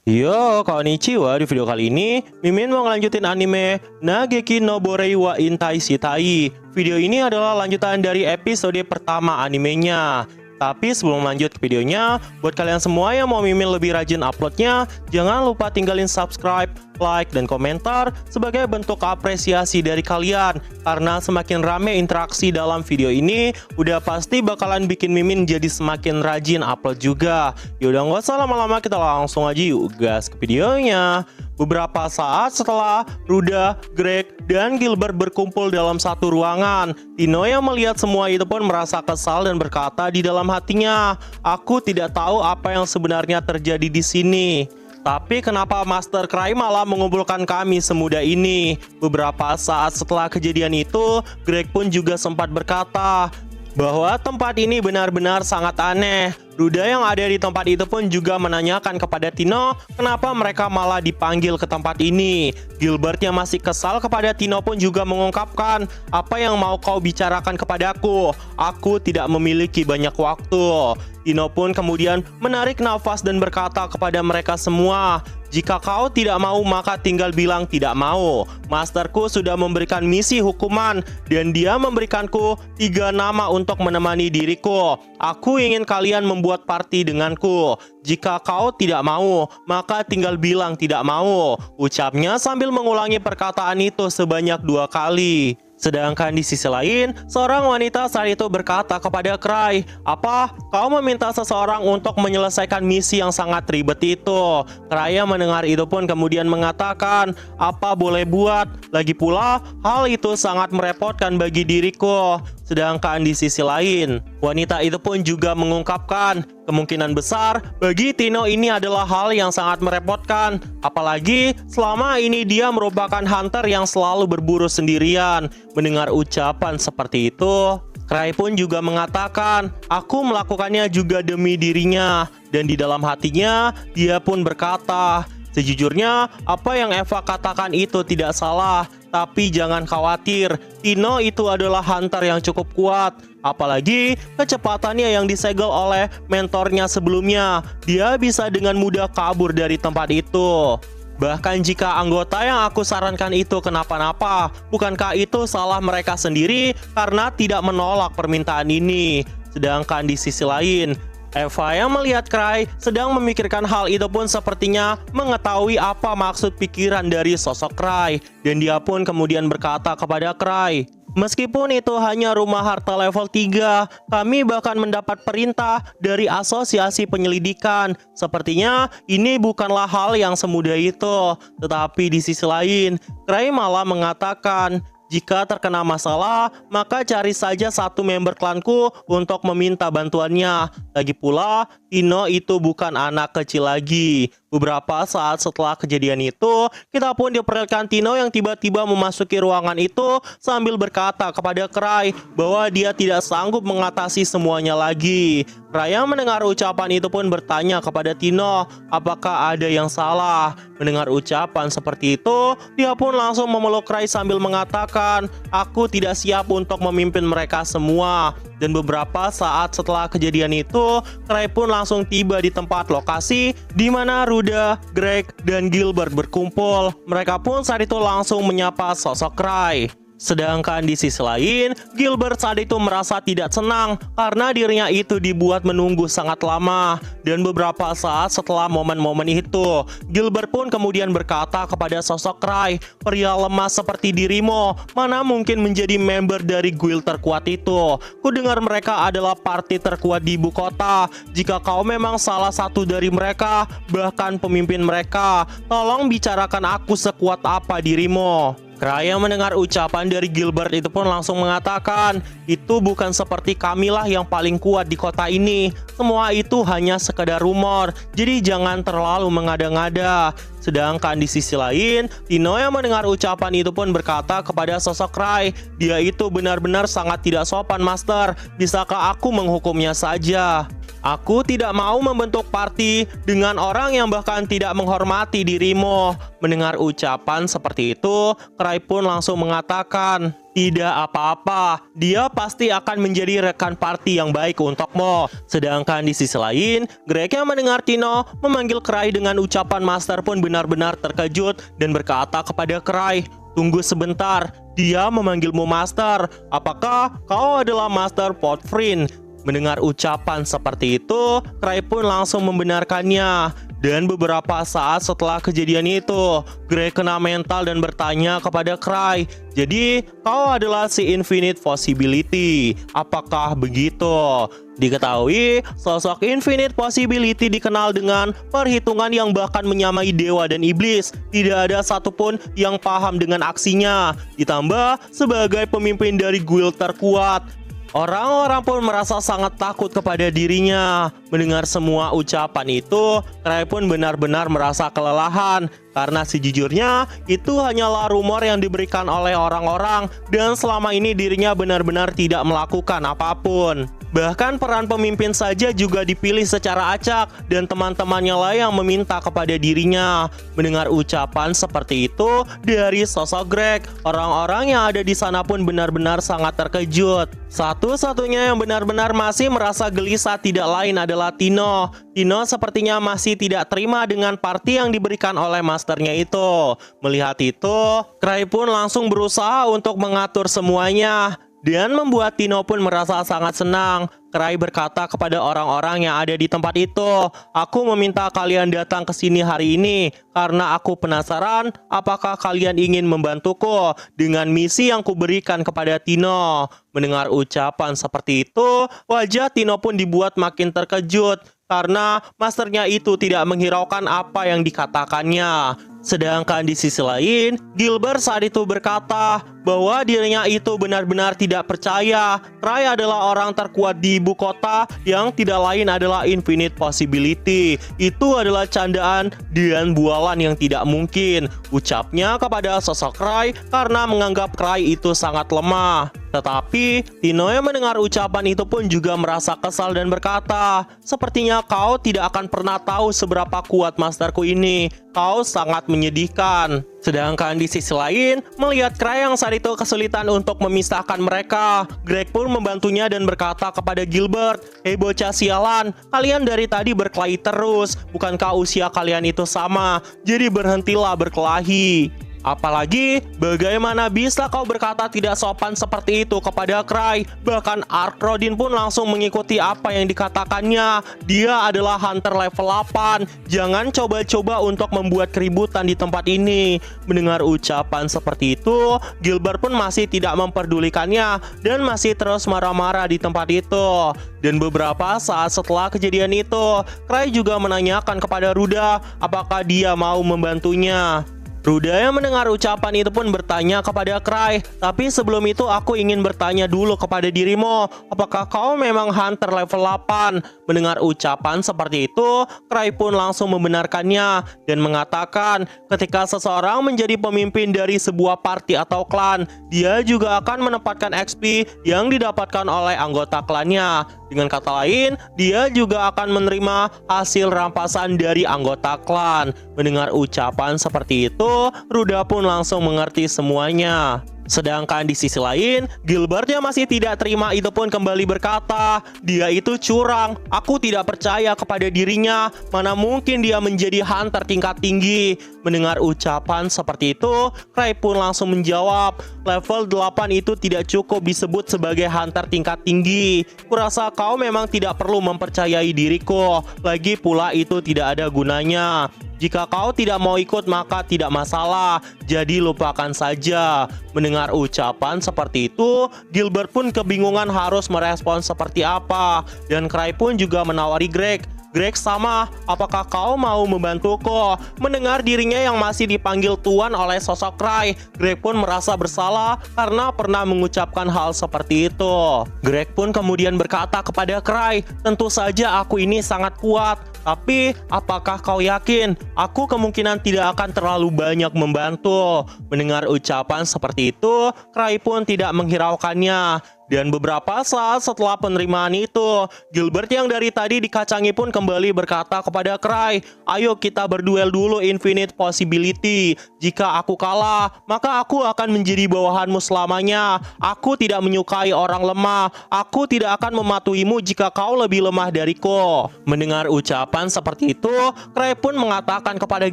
Yo, konnichiwa. Di video kali ini, Mimin mau ngelanjutin anime Nageki no Borei wa Intai Shitai. Video ini adalah lanjutan dari episode pertama animenya. Tapi sebelum lanjut ke videonya, buat kalian semua yang mau Mimin lebih rajin uploadnya, jangan lupa tinggalin subscribe, like, dan komentar sebagai bentuk apresiasi dari kalian. Karena semakin rame interaksi dalam video ini, udah pasti bakalan bikin Mimin jadi semakin rajin upload juga. Yaudah nggak usah lama-lama, kita langsung aja yuk gas ke videonya. Beberapa saat setelah Ruda, Greg, dan Gilbert berkumpul dalam satu ruangan, Tino yang melihat semua itu pun merasa kesal dan berkata di dalam hatinya, "Aku tidak tahu apa yang sebenarnya terjadi di sini. Tapi kenapa Master Cry malah mengumpulkan kami semudah ini?" Beberapa saat setelah kejadian itu, Greg pun juga sempat berkata bahwa tempat ini benar-benar sangat aneh. Ruda yang ada di tempat itu pun juga menanyakan kepada Tino kenapa mereka malah dipanggil ke tempat ini. Gilbert yang masih kesal kepada Tino pun juga mengungkapkan, "Apa yang mau kau bicarakan kepadaku? Aku tidak memiliki banyak waktu." Tino pun kemudian menarik nafas dan berkata kepada mereka semua, "Jika kau tidak mau maka tinggal bilang tidak mau. Masterku sudah memberikan misi hukuman dan dia memberikanku 3 nama untuk menemani diriku. Aku ingin kalian membuat party denganku. Jika kau tidak mau, maka tinggal bilang tidak mau." Ucapnya sambil mengulangi perkataan itu sebanyak 2 kali. Sedangkan di sisi lain, seorang wanita saat itu berkata kepada Cry, "Apa? Kau meminta seseorang untuk menyelesaikan misi yang sangat ribet itu?" Cry yang mendengar itu pun kemudian mengatakan, "Apa boleh buat? Lagi pula, hal itu sangat merepotkan bagi diriku." Sedangkan di sisi lain, wanita itu pun juga mengungkapkan, kemungkinan besar bagi Tino ini adalah hal yang sangat merepotkan. Apalagi selama ini dia merupakan hunter yang selalu berburu sendirian. Mendengar ucapan seperti itu, Cry pun juga mengatakan, "Aku melakukannya juga demi dirinya." Dan di dalam hatinya, dia pun berkata, "Sejujurnya, apa yang Eva katakan itu tidak salah. Tapi jangan khawatir, Tino itu adalah hunter yang cukup kuat. Apalagi kecepatannya yang disegel oleh mentornya sebelumnya. Dia bisa dengan mudah kabur dari tempat itu. Bahkan jika anggota yang aku sarankan itu kenapa-napa, bukankah itu salah mereka sendiri karena tidak menolak permintaan ini?" Sedangkan di sisi lain, Eva yang melihat Cry sedang memikirkan hal itu pun sepertinya mengetahui apa maksud pikiran dari sosok Cry. Dan dia pun kemudian berkata kepada Cry, "Meskipun itu hanya rumah harta level 3, kami bahkan mendapat perintah dari asosiasi penyelidikan. Sepertinya ini bukanlah hal yang semudah itu." Tetapi di sisi lain, Cry malah mengatakan, "Jika terkena masalah, maka cari saja satu member klanku untuk meminta bantuannya. Lagi pula, Tino itu bukan anak kecil lagi." Beberapa saat setelah kejadian itu, kita pun diperlihatkan Tino yang tiba-tiba memasuki ruangan itu sambil berkata kepada Cry bahwa dia tidak sanggup mengatasi semuanya lagi. Cry yang mendengar ucapan itu pun bertanya kepada Tino, apakah ada yang salah. Mendengar ucapan seperti itu, dia pun langsung memeluk Cry sambil mengatakan, "Aku tidak siap untuk memimpin mereka semua." Dan beberapa saat setelah kejadian itu, Cry pun langsung tiba di tempat lokasi di mana Ruda, Greg, dan Gilbert berkumpul. Mereka pun saat itu langsung menyapa sosok Cry. Sedangkan di sisi lain, Gilbert saat itu merasa tidak senang karena dirinya itu dibuat menunggu sangat lama. Dan beberapa saat setelah momen-momen itu, Gilbert pun kemudian berkata kepada sosok Cry, "Pria lemah seperti dirimu, mana mungkin menjadi member dari guild terkuat itu? Kudengar mereka adalah party terkuat di ibu kota. Jika kau memang salah satu dari mereka, bahkan pemimpin mereka, tolong bicarakan aku sekuat apa dirimu." Cry yang mendengar ucapan dari Gilbert itu pun langsung mengatakan, "Itu bukan seperti kamilah yang paling kuat di kota ini. Semua itu hanya sekedar rumor, jadi jangan terlalu mengada-ngada." Sedangkan di sisi lain, Tino yang mendengar ucapan itu pun berkata kepada sosok Cry, "Dia itu benar-benar sangat tidak sopan, Master. Bisakah aku menghukumnya saja?" Aku tidak mau membentuk party dengan orang yang bahkan tidak menghormati dirimu. Mendengar ucapan seperti itu, Cry pun langsung mengatakan, tidak apa-apa, dia pasti akan menjadi rekan party yang baik untukmu. Sedangkan di sisi lain, Greg yang mendengar Tino memanggil Cry dengan ucapan master pun benar-benar terkejut dan berkata kepada Cry, tunggu sebentar, dia memanggilmu master. Apakah kau adalah Master Potfrin? Mendengar ucapan seperti itu, Cry pun langsung membenarkannya. Dan beberapa saat setelah kejadian itu, Greg kena mental dan bertanya kepada Cry, jadi kau adalah si Infinite Possibility, apakah begitu? Diketahui, sosok Infinite Possibility dikenal dengan perhitungan yang bahkan menyamai dewa dan iblis. Tidak ada satupun yang paham dengan aksinya. Ditambah sebagai pemimpin dari guild terkuat, orang-orang pun merasa sangat takut kepada dirinya. Mendengar semua ucapan itu, Cry pun benar-benar merasa kelelahan. Karena sejujurnya, itu hanyalah rumor yang diberikan oleh orang-orang. Dan selama ini dirinya benar-benar tidak melakukan apapun. Bahkan peran pemimpin saja juga dipilih secara acak. Dan teman-temannya lah yang meminta kepada dirinya. Mendengar ucapan seperti itu dari sosok Greg, orang-orang yang ada di sana pun benar-benar sangat terkejut. Satu-satunya yang benar-benar masih merasa gelisah tidak lain adalah Tino. Tino sepertinya masih tidak terima dengan party yang diberikan oleh masternya itu. Melihat itu, Cry pun langsung berusaha untuk mengatur semuanya. Dan membuat Tino pun merasa sangat senang. Cry berkata kepada orang-orang yang ada di tempat itu, aku meminta kalian datang ke sini hari ini karena aku penasaran apakah kalian ingin membantuku dengan misi yang kuberikan kepada Tino. Mendengar ucapan seperti itu, wajah Tino pun dibuat makin terkejut karena masternya itu tidak menghiraukan apa yang dikatakannya. Sedangkan di sisi lain, Gilbert saat itu berkata bahwa dirinya itu benar-benar tidak percaya Cry adalah orang terkuat di ibu kota yang tidak lain adalah Infinite Possibility. Itu adalah candaan dan bualan yang tidak mungkin, ucapnya kepada sosok Cry karena menganggap Cry itu sangat lemah. Tetapi Tino yang mendengar ucapan itu pun juga merasa kesal dan berkata, sepertinya kau tidak akan pernah tahu seberapa kuat masterku ini. Kau sangat menyedihkan. Sedangkan di sisi lain, melihat Cry yang saat itu kesulitan untuk memisahkan mereka, Greg pun membantunya dan berkata kepada Gilbert, hei bocah sialan, kalian dari tadi berkelahi terus. Bukankah usia kalian itu sama? Jadi berhentilah berkelahi. Apalagi, bagaimana bisa kau berkata tidak sopan seperti itu kepada Cry? Bahkan Arkrodin pun langsung mengikuti apa yang dikatakannya. Dia adalah hunter level 8. Jangan coba-coba untuk membuat keributan di tempat ini. Mendengar ucapan seperti itu, Gilbert pun masih tidak memperdulikannya dan masih terus marah-marah di tempat itu. Dan beberapa saat setelah kejadian itu, Cry juga menanyakan kepada Ruda apakah dia mau membantunya. Ruda yang mendengar ucapan itu pun bertanya kepada Cry, tapi sebelum itu aku ingin bertanya dulu kepada dirimu, apakah kau memang hunter level 8? Mendengar ucapan seperti itu, Cry pun langsung membenarkannya dan mengatakan ketika seseorang menjadi pemimpin dari sebuah party atau klan, dia juga akan menempatkan XP yang didapatkan oleh anggota klannya. Dengan kata lain, dia juga akan menerima hasil rampasan dari anggota klan. Mendengar ucapan seperti itu, Ruda pun langsung mengerti semuanya. Sedangkan di sisi lain, Gilbert yang masih tidak terima itu pun kembali berkata, dia itu curang, aku tidak percaya kepada dirinya, mana mungkin dia menjadi hunter tingkat tinggi. Mendengar ucapan seperti itu, Cry pun langsung menjawab, level 8 itu tidak cukup disebut sebagai hunter tingkat tinggi. Kurasa kau memang tidak perlu mempercayai diriku, lagi pula itu tidak ada gunanya. Jika kau tidak mau ikut maka tidak masalah, jadi lupakan saja. Mendengar ucapan seperti itu, Gilbert pun kebingungan harus merespon seperti apa. Dan Cry pun juga menawari Greg. Greg sama, apakah kau mau membantuku? Mendengar dirinya yang masih dipanggil tuan oleh sosok Cry, Greg pun merasa bersalah karena pernah mengucapkan hal seperti itu. Greg pun kemudian berkata kepada Cry, tentu saja aku ini sangat kuat, tapi apakah kau yakin? Aku kemungkinan tidak akan terlalu banyak membantu. Mendengar ucapan seperti itu, Cry pun tidak menghiraukannya. Dan beberapa saat setelah penerimaan itu, Gilbert yang dari tadi dikacangi pun kembali berkata kepada Cray, "Ayo kita berduel dulu Infinite Possibility. Jika aku kalah, maka aku akan menjadi bawahanmu selamanya. Aku tidak menyukai orang lemah. Aku tidak akan mematuhimu jika kau lebih lemah dariku." Mendengar ucapan seperti itu, Cray pun mengatakan kepada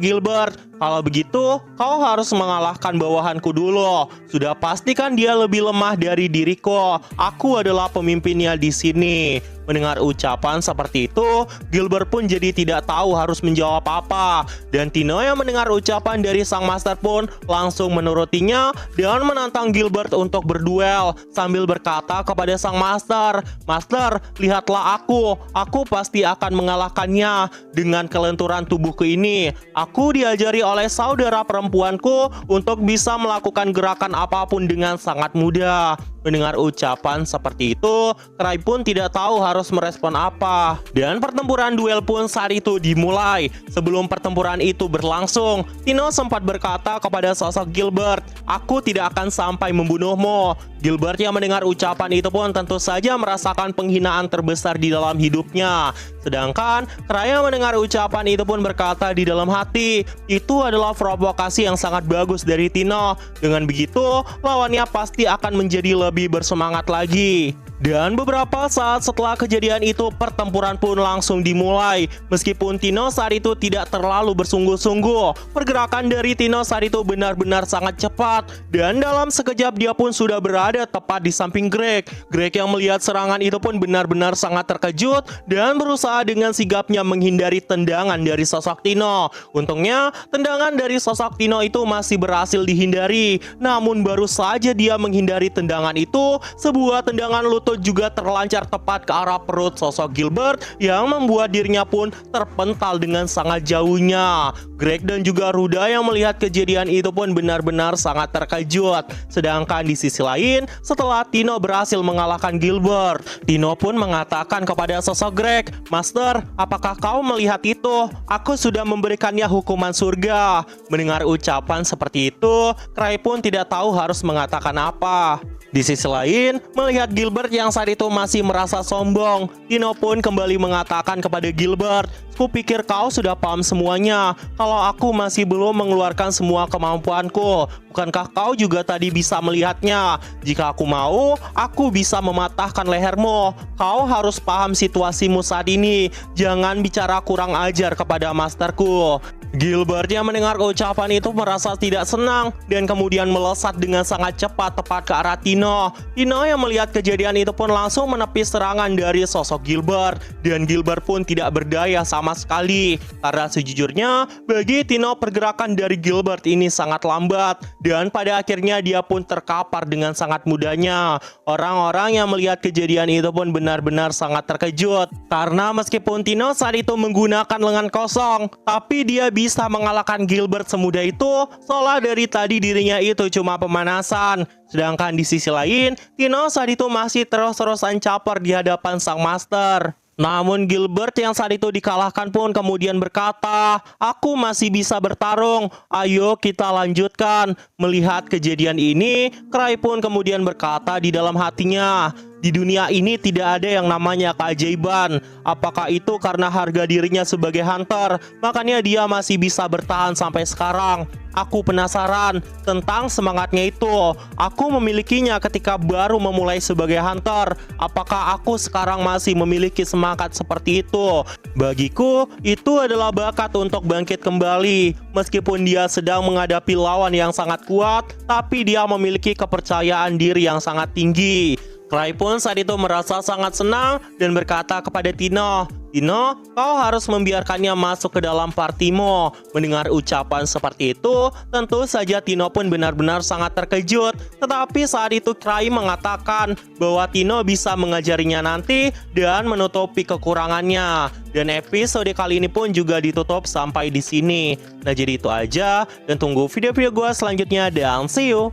Gilbert, "Kalau begitu, kau harus mengalahkan bawahanku dulu. Sudah pastikan dia lebih lemah dari diriku. Aku adalah pemimpinnya di sini." Mendengar ucapan seperti itu, Gilbert pun jadi tidak tahu harus menjawab apa. Dan Tino yang mendengar ucapan dari sang master pun langsung menurutinya dan menantang Gilbert untuk berduel sambil berkata kepada sang master, "Master, lihatlah aku pasti akan mengalahkannya. Dengan kelenturan tubuhku ini, aku diajari oleh saudara perempuanku untuk bisa melakukan gerakan apapun dengan sangat mudah." Mendengar ucapan seperti itu, Cray pun tidak tahu harus merespon apa. Dan pertempuran duel pun saat itu dimulai. Sebelum pertempuran itu berlangsung, Tino sempat berkata kepada sosok Gilbert, "Aku tidak akan sampai membunuhmu." Gilbert yang mendengar ucapan itu pun tentu saja merasakan penghinaan terbesar di dalam hidupnya. Sedangkan Cray yang mendengar ucapan itu pun berkata di dalam hati, "Itu adalah provokasi yang sangat bagus dari Tino. Dengan begitu, lawannya pasti akan menjadi lebih bersemangat lagi." Dan beberapa saat setelah kejadian itu, pertempuran pun langsung dimulai. Meskipun Tino saat itu tidak terlalu bersungguh-sungguh, pergerakan dari Tino saat itu benar-benar sangat cepat. Dan dalam sekejap dia pun sudah berada tepat di samping Greg. Greg yang melihat serangan itu pun benar-benar sangat terkejut dan berusaha dengan sigapnya menghindari tendangan dari sosok Tino. Untungnya, tendangan dari sosok Tino itu masih berhasil dihindari. Namun baru saja dia menghindari tendangan itu, sebuah tendangan lutut juga terlancar tepat ke arah perut sosok Gilbert yang membuat dirinya pun terpental dengan sangat jauhnya. Greg dan juga Ruda yang melihat kejadian itu pun benar-benar sangat terkejut. Sedangkan di sisi lain, setelah Tino berhasil mengalahkan Gilbert, Tino pun mengatakan kepada sosok Greg, "Master, apakah kau melihat itu? Aku sudah memberikannya hukuman surga." Mendengar ucapan seperti itu, Cray pun tidak tahu harus mengatakan apa. Di sisi lain, melihat Gilbert yang saat itu masih merasa sombong, Tino pun kembali mengatakan kepada Gilbert, "Kupikir kau sudah paham semuanya. Kalau aku masih belum mengeluarkan semua kemampuanku, bukankah kau juga tadi bisa melihatnya? Jika aku mau, aku bisa mematahkan lehermu. Kau harus paham situasimu saat ini. Jangan bicara kurang ajar kepada masterku." Gilbert yang mendengar ucapan itu merasa tidak senang dan kemudian melesat dengan sangat cepat tepat ke arah Tino. Tino yang melihat kejadian itu pun langsung menepis serangan dari sosok Gilbert, dan Gilbert pun tidak berdaya sama sekali. Karena sejujurnya, bagi Tino pergerakan dari Gilbert ini sangat lambat dan pada akhirnya dia pun terkapar dengan sangat mudahnya. Orang-orang yang melihat kejadian itu pun benar-benar sangat terkejut karena meskipun Tino saat itu menggunakan lengan kosong, tapi dia bisa mengalahkan Gilbert semudah itu, seolah dari tadi dirinya itu cuma pemanasan. Sedangkan di sisi lain, Tino saat itu masih terus-terusan caper di hadapan sang master. Namun Gilbert yang saat itu dikalahkan pun kemudian berkata, "Aku masih bisa bertarung, ayo kita lanjutkan." Melihat kejadian ini, Cray pun kemudian berkata di dalam hatinya, "Di dunia ini tidak ada yang namanya keajaiban. Apakah itu karena harga dirinya sebagai hunter, makanya dia masih bisa bertahan sampai sekarang? Aku penasaran tentang semangatnya itu. Aku memilikinya ketika baru memulai sebagai hunter. Apakah aku sekarang masih memiliki semangat seperti itu? Bagiku, itu adalah bakat untuk bangkit kembali. Meskipun dia sedang menghadapi lawan yang sangat kuat, tapi dia memiliki kepercayaan diri yang sangat tinggi." Cray pun saat itu merasa sangat senang dan berkata kepada Tino, "Tino, kau harus membiarkannya masuk ke dalam partimu." Mendengar ucapan seperti itu, tentu saja Tino pun benar-benar sangat terkejut. Tetapi saat itu Cray mengatakan bahwa Tino bisa mengajarinya nanti dan menutupi kekurangannya. Dan episode kali ini pun juga ditutup sampai di sini. Nah, jadi itu aja dan tunggu video-video gue selanjutnya dan see you.